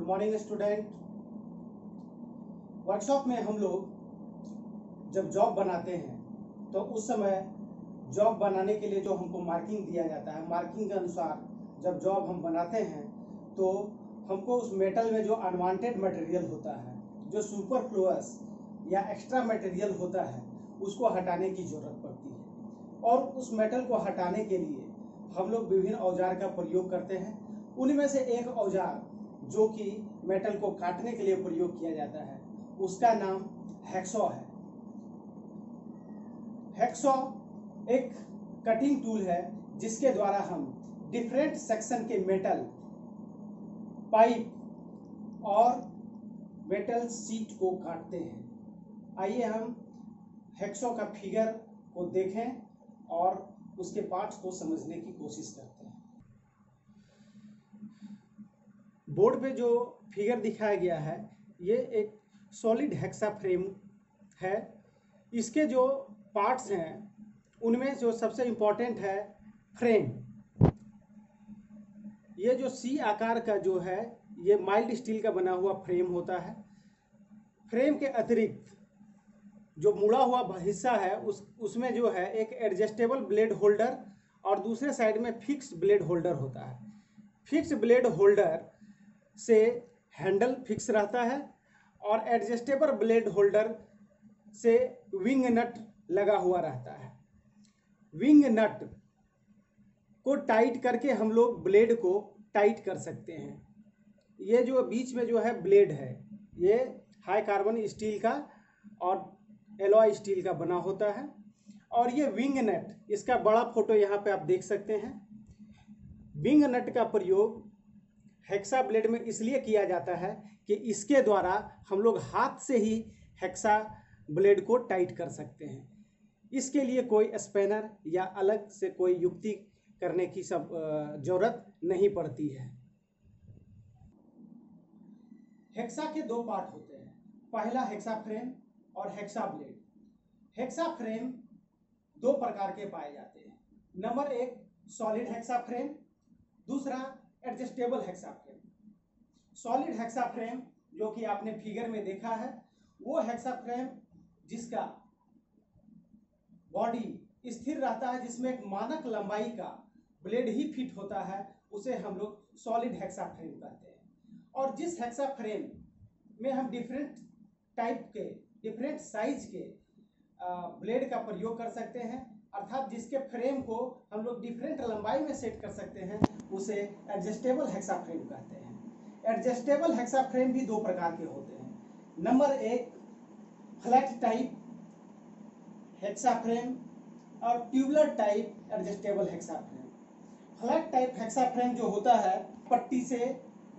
Good morning student. Workshop में हम लोग जब जॉब बनाते हैं तो उस समय जॉब बनाने के लिए जो हमको मार्किंग दिया जाता है, मार्किंग के अनुसार जब जॉब हम बनाते हैं तो हमको उस मेटल में जो अनवांटेड मटेरियल होता है, जो सुपरफ्लुअस या एक्स्ट्रा मटेरियल होता है, उसको हटाने की जरूरत पड़ती है। और उस मेटल को हटाने के लिए हम लोग विभिन्न औजार का प्रयोग करते हैं। उनमें से एक औजार जो कि मेटल को काटने के लिए प्रयोग किया जाता है, उसका नाम हैक्सॉ है। हैक्सॉ एक कटिंग टूल है जिसके द्वारा हम डिफरेंट सेक्शन के मेटल पाइप और मेटल शीट को काटते हैं। आइए हम हैक्सॉ का फिगर को देखें और उसके पार्ट्स को समझने की कोशिश करते हैं। बोर्ड पे जो फिगर दिखाया गया है ये एक सॉलिड हेक्सा फ्रेम है। इसके जो पार्ट्स हैं उनमें जो सबसे इम्पोर्टेंट है फ्रेम। ये जो सी आकार का जो है ये माइल्ड स्टील का बना हुआ फ्रेम होता है। फ्रेम के अतिरिक्त जो मुड़ा हुआ हिस्सा है उसमें जो है एक एडजस्टेबल ब्लेड होल्डर और दूसरे साइड में फिक्स ब्लेड होल्डर होता है। फिक्स ब्लेड होल्डर से हैंडल फिक्स रहता है और एडजस्टेबल ब्लेड होल्डर से विंग नट लगा हुआ रहता है। विंग नट को टाइट करके हम लोग ब्लेड को टाइट कर सकते हैं। ये जो बीच में जो है ब्लेड है ये हाई कार्बन स्टील का और एलॉय स्टील का बना होता है। और ये विंग नट, इसका बड़ा फोटो यहाँ पे आप देख सकते हैं। विंग नट का प्रयोग हेक्सा ब्लेड में इसलिए किया जाता है कि इसके द्वारा हम लोग हाथ से ही हेक्सा ब्लेड को टाइट कर सकते हैं। इसके लिए कोई स्पैनर या अलग से कोई युक्ति करने की सब जरूरत नहीं पड़ती है। हेक्सा के दो पार्ट होते हैं, पहला हेक्सा फ्रेम और हेक्सा ब्लेड। हेक्सा फ्रेम दो प्रकार के पाए जाते हैं। नंबर एक सॉलिड हेक्सा फ्रेम, दूसरा adjustable hexa frame. Solid hexa frame जो कि आपने फिगर में देखा है वो हेक्सा फ्रेम जिसका बॉडी स्थिर रहता है, जिसमें एक मानक लंबाई का ब्लेड ही फिट होता है, उसे हम लोग सॉलिड हेक्सा फ्रेम कहते हैं। और जिस हेक्सा फ्रेम में हम डिफरेंट टाइप के, डिफरेंट साइज के ब्लेड का प्रयोग कर सकते हैं, अर्थात जिसके फ्रेम को हम लोग डिफरेंट लंबाई में सेट कर सकते हैं, उसे एडजस्टेबल हेक्सा फ्रेम कहते हैं। एडजस्टेबल हेक्सा फ्रेम भी दो प्रकार के होते हैं। नंबर एक फ्लैट टाइप हेक्सा फ्रेम और tubular type adjustable hexa frame. Flat type hexa frame जो होता है पट्टी से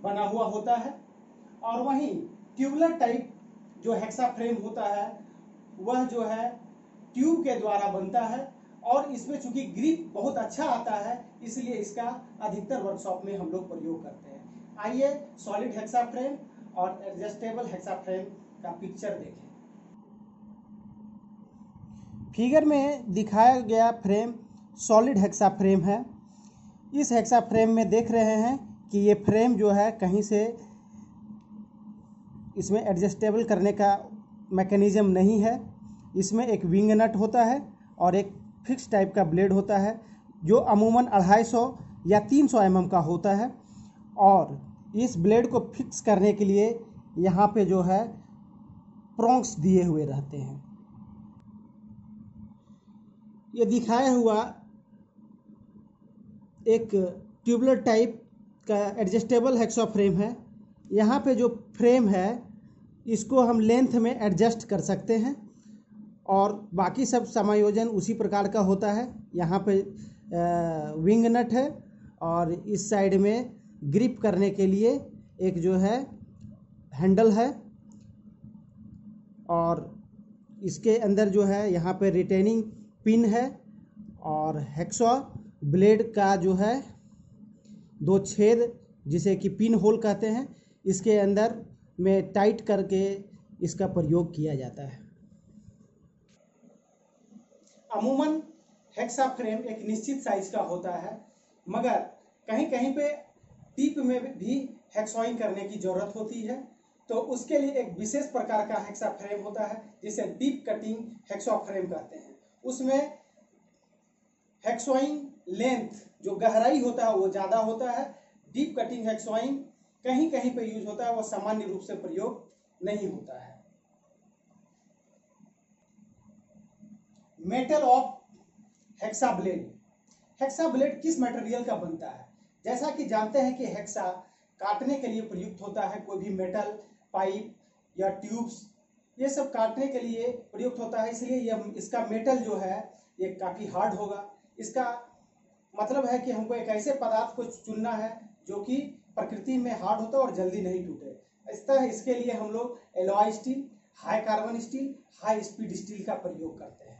बना हुआ होता है, और वहीं ट्यूबुलर टाइप जो हेक्सा फ्रेम होता है वह जो है ट्यूब के द्वारा बनता है। और इसमें चूंकि ग्रिप बहुत अच्छा आता है इसलिए इसका अधिकतर वर्कशॉप में हम लोग प्रयोग करते हैं। आइए सॉलिड हेक्सा फ्रेम और एडजस्टेबल हेक्सा फ्रेम का पिक्चर देखें। फिगर में दिखाया गया फ्रेम सॉलिड हेक्सा फ्रेम है। इस हेक्सा फ्रेम में देख रहे हैं कि ये फ्रेम जो है कहीं से इसमें एडजस्टेबल करने का मैकेनिज्म नहीं है। इसमें एक विंग नट होता है और एक फिक्स टाइप का ब्लेड होता है जो अमूमन 250 या 300 mm का होता है। और इस ब्लेड को फिक्स करने के लिए यहाँ पे जो है प्रोंग्स दिए हुए रहते हैं। ये दिखाया हुआ एक ट्यूबुलर टाइप का एडजस्टेबल हेक्सा फ्रेम है। यहाँ पे जो फ्रेम है इसको हम लेंथ में एडजस्ट कर सकते हैं और बाकी सब समायोजन उसी प्रकार का होता है। यहाँ पे विंग नट है और इस साइड में ग्रिप करने के लिए एक जो है हैंडल है, और इसके अंदर जो है यहाँ पे रिटेनिंग पिन है। और हेक्सा ब्लेड का जो है दो छेद जिसे कि पिन होल कहते हैं, इसके अंदर में टाइट करके इसका प्रयोग किया जाता है। अमूमन हेक्सा फ्रेम एक निश्चित साइज का होता है, मगर कहीं कहीं पे टिप में भी हेक्सॉइंग करने की जरूरत होती है, तो उसके लिए एक विशेष प्रकार का हेक्सा फ्रेम होता है जिसे डीप कटिंग हेक्सा फ्रेम कहते हैं। उसमें हेक्सॉइंग लेंथ जो गहराई होता है वो ज्यादा होता है। डीप कटिंग हेक्सॉइंग कहीं कहीं पे यूज होता है, वो सामान्य रूप से प्रयोग नहीं होता है। Metal of hexa blade. Hexa blade किस मटेरियल का बनता है? जैसा कि जानते हैं कि हेक्सा काटने के लिए प्रयुक्त होता है। कोई भी मेटल पाइप या ट्यूब्स ये सब काटने के लिए प्रयुक्त होता है, इसलिए यह इसका मेटल जो है ये काफी हार्ड होगा। इसका मतलब है कि हमको एक ऐसे पदार्थ को चुनना है जो कि प्रकृति में हार्ड होता है और जल्दी नहीं टूटे। इस तरह इसके लिए हम लोग alloy steel, high carbon steel, high speed steel का प्रयोग करते हैं।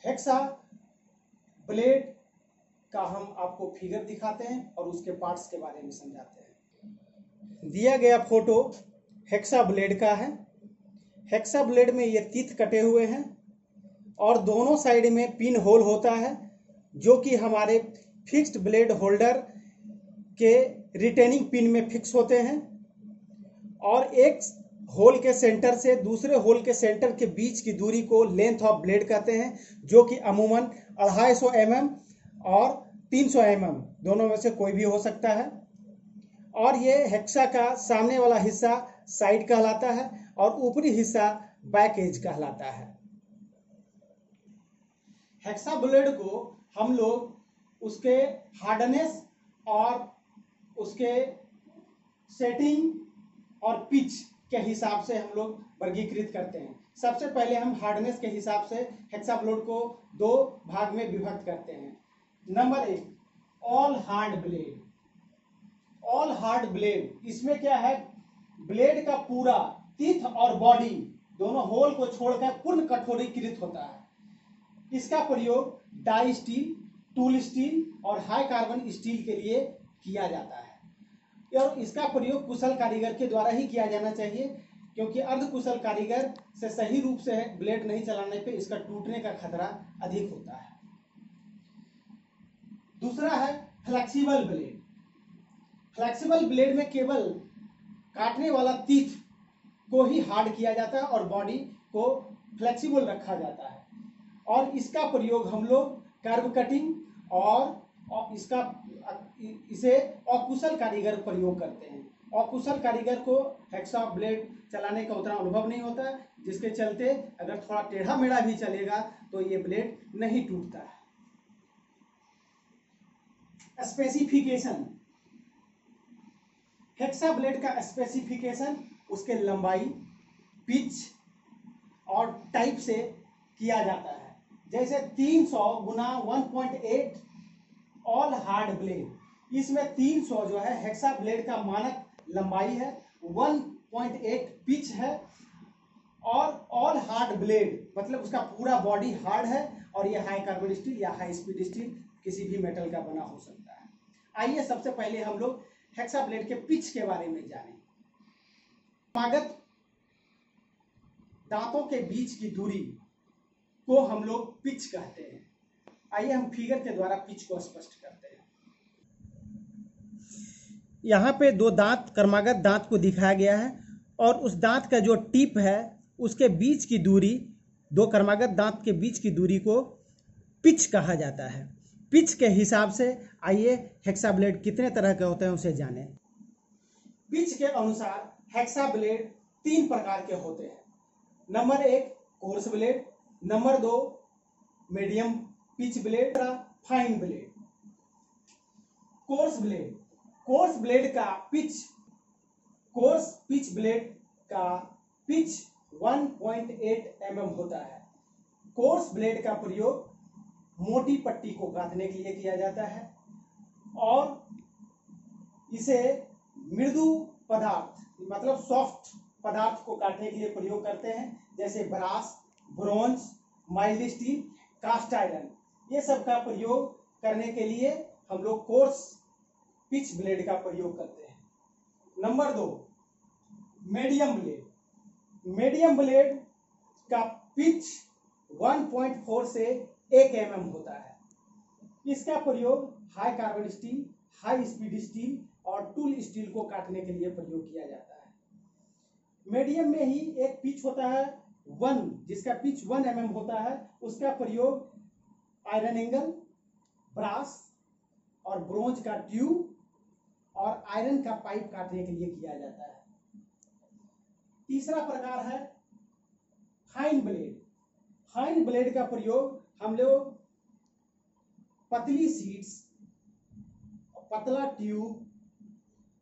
हेक्सा ब्लेड का हम आपको फिगर दिखाते हैं और उसके पार्ट्स के बारे में समझाते हैं। दिया गया फोटो हेक्सा ब्लेड का है। हेक्सा ब्लेड में ये तीत कटे हुए हैं और दोनों साइड में पिन होल होता है जो कि हमारे फिक्स्ड ब्लेड होल्डर के रिटेनिंग पिन में फिक्स होते हैं, और एक होल के सेंटर से दूसरे होल के सेंटर के बीच की दूरी को लेंथ ऑफ ब्लेड कहते हैं, जो कि अमूमन 250 mm और 300 mm दोनों में से कोई भी हो सकता है। और ये हेक्सा का सामने वाला हिस्सा साइड कहलाता है और ऊपरी हिस्सा बैक एज कहलाता है। हेक्सा ब्लेड को हम लोग उसके हार्डनेस और उसके सेटिंग और पिच के हिसाब से हम लोग वर्गीकृत करते हैं। सबसे पहले हम हार्डनेस के हिसाब से हेक्सा ब्लेड को दो भाग में विभक्त करते हैं। Number 1, all hard blade. All hard blade, इसमें क्या है, ब्लेड का पूरा टीथ और बॉडी दोनों होल को छोड़कर पूर्ण कठोरीकृत होता है। इसका प्रयोग डाई स्टील, टूल स्टील और हाई कार्बन स्टील के लिए किया जाता है, और इसका प्रयोग कुशल कारीगर के द्वारा ही किया जाना चाहिए, क्योंकि अर्ध कुशल कारीगर से सही रूप से ब्लेड नहीं चलाने पे इसका टूटने का खतरा अधिक होता है। दूसरा है फ्लेक्सिबल ब्लेड। फ्लेक्सिबल ब्लेड में केवल काटने वाला तीथ को ही हार्ड किया जाता है और बॉडी को फ्लेक्सिबल रखा जाता है, और इसका प्रयोग हम लोग कर्व कटिंग और इसे अकुशल कारीगर प्रयोग करते हैं। अकुशल कारीगर को हेक्सा ब्लेड चलाने का उतना अनुभव नहीं होता है, जिसके चलते अगर थोड़ा टेढ़ा मेढ़ा भी चलेगा तो ये ब्लेड नहीं टूटता है। स्पेसिफिकेशन। हेक्सा ब्लेड का स्पेसिफिकेशन उसके लंबाई, पिच और टाइप से किया जाता है। जैसे 300 गुना 1.8 ऑल हार्ड ब्लेड, इसमें 300 जो है हेक्सा ब्लेड का मानक लंबाई है, 1.8 पिच है, और ऑल हार्ड ब्लेड मतलब उसका पूरा बॉडी हार्ड है, और ये हाई कार्बन स्टील या हाई स्पीड स्टील किसी भी मेटल का बना हो सकता है। आइए सबसे पहले हम लोग हेक्सा ब्लेड के पिच के बारे में जानें। क्रमागत दांतों के बीच की दूरी को हम लोग पिच कहते हैं। आइए हम फिगर के द्वारा पिच को स्पष्ट करते हैं। यहाँ पे दो दांत, क्रमागत दांत को दिखाया गया है, और उस दांत का जो टिप है उसके बीच की दूरी, दो क्रमागत दांत के बीच की दूरी को पिच कहा जाता है। पिच के हिसाब से आइए हेक्सा ब्लेड कितने तरह के होते हैं उसे जानें। पिच के अनुसार हेक्सा ब्लेड 3 प्रकार के होते हैं। Number 1 course blade, number 2 medium pitch blade, fine blade. Course blade, course blade का पिच, कोर्स पिच ब्लेड का पिच 1.8 mm होता है। कोर्स ब्लेड का प्रयोग मोटी पट्टी को काटने के लिए किया जाता है, और इसे मृदु पदार्थ मतलब सॉफ्ट पदार्थ को काटने के लिए प्रयोग करते हैं, जैसे brass, bronze, mild steel, cast iron. ये सब का प्रयोग करने के लिए हम लोग कोर्स पिच ब्लेड का प्रयोग करते हैं। Number 2 medium blade. Medium blade का पिच 1.4 से 1 mm होता है। इसका प्रयोग high carbon steel, high speed steel और टूल स्टील को काटने के लिए प्रयोग किया जाता है। मीडियम में ही एक पिच होता है 1, जिसका पिच 1 mm होता है, उसका प्रयोग आयरन एंगल, ब्रास और ब्रोंज का ट्यूब और आयरन का पाइप काटने के लिए किया जाता है। तीसरा प्रकार है फाइन ब्लेड। फाइन ब्लेड का प्रयोग हम लोग पतली शीट्स, पतला ट्यूब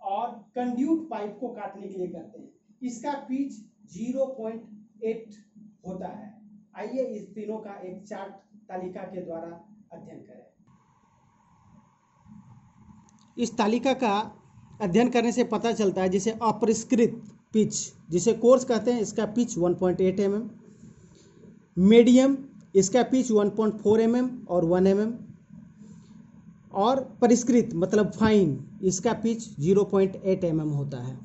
और कंड्यूट पाइप को काटने के लिए करते हैं। इसका पिच 0.8 होता है। आइए इस तीनों का एक चार्ट तालिका के द्वारा अध्ययन करें। इस तालिका का अध्ययन करने से पता चलता है, जिसे अपरिष्कृत पिच, जिसे कोर्स कहते हैं, इसका पिच 1.8 mm, मीडियम इसका पिच 1.4 mm और 1 mm, और परिष्कृत मतलब फाइन इसका पिच 0.8 mm होता है।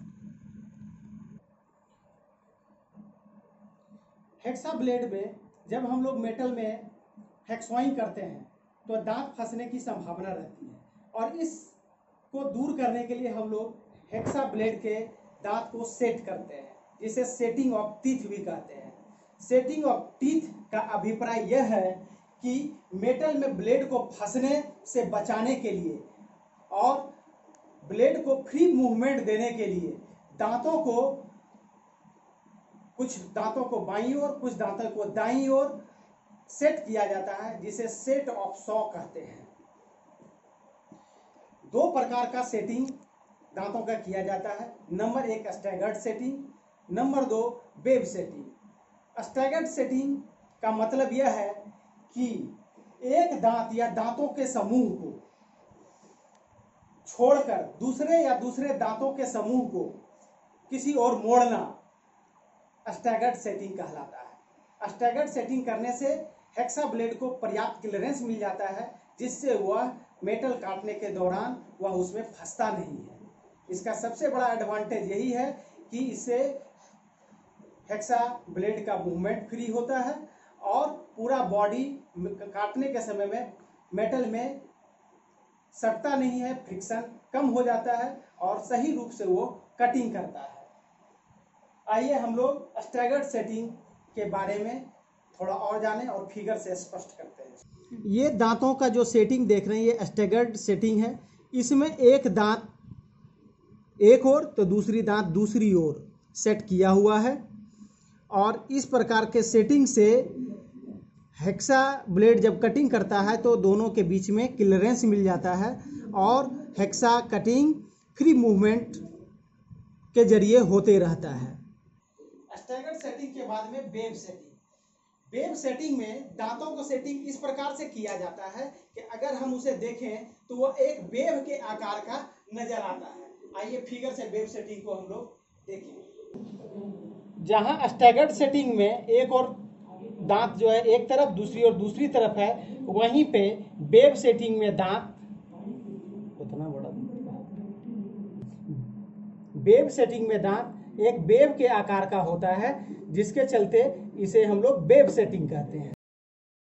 हेक्सा ब्लेड में जब हम लोग मेटल में हेक्सॉइंग करते हैं तो दांत फंसने की संभावना रहती है, और इसको दूर करने के लिए हम लोग हेक्सा ब्लेड के दांत को सेट करते हैं, जिसे सेटिंग ऑफ टीथ भी कहते हैं। सेटिंग ऑफ टीथ का अभिप्राय यह है कि मेटल में ब्लेड को फंसने से बचाने के लिए और ब्लेड को फ्री मूवमेंट देने के लिए कुछ दांतों को बाईं ओर, कुछ दांतों को दाईं ओर सेट किया जाता है, जिसे सेट ऑफ सॉ कहते हैं। 2 प्रकार का सेटिंग दांतों का किया जाता है। Number 1 staggered setting, number 2 wave setting. Staggered setting का मतलब यह है कि एक दांत या दांतों के समूह को छोड़कर दूसरे दांतों के समूह को किसी और मोड़ना स्टैगर्ड सेटिंग कहलाता है। स्टैगर्ड सेटिंग करने से हेक्सा ब्लेड को पर्याप्त क्लियरेंस मिल जाता है, जिससे वह मेटल काटने के दौरान वह उसमें फंसता नहीं है। इसका सबसे बड़ा एडवांटेज यही है कि इससे हेक्सा ब्लेड का मूवमेंट फ्री होता है और पूरा बॉडी काटने के समय में मेटल में सटता नहीं है, फ्रिक्शन कम हो जाता है और सही रूप से वो कटिंग करता है। आइए हम लोग स्टैगर्ड सेटिंग के बारे में थोड़ा और जानें और फिगर से स्पष्ट करते हैं। ये दांतों का जो सेटिंग देख रहे हैं, ये स्टैगर्ड सेटिंग है। इसमें एक दांत एक ओर तो दूसरी दांत दूसरी ओर सेट किया हुआ है, और इस प्रकार के सेटिंग से हेक्सा ब्लेड जब कटिंग करता है तो दोनों के बीच में क्लियरेंस मिल जाता है और हेक्सा कटिंग फ्री मूवमेंट के जरिए होते रहता है। स्टैगर्ड सेटिंग के बाद में वेव सेटिंग। वेव सेटिंग में दांतों को सेटिंग इस प्रकार से किया जाता है कि अगर हम उसे देखें तो वह एक वेव के आकार का नजर आता है। आइए फिगर से वेव सेटिंग को हम लोग देखें। जहां स्टैगर्ड सेटिंग में एक और दांत जो है एक तरफ, दूसरी और दूसरी तरफ है, वहीं पे वेव सेटिंग में दांत उतना बड़ा, वेव सेटिंग में दांत एक वेव के आकार का होता है, जिसके चलते इसे हम लोग वेव सेटिंग कहते हैं।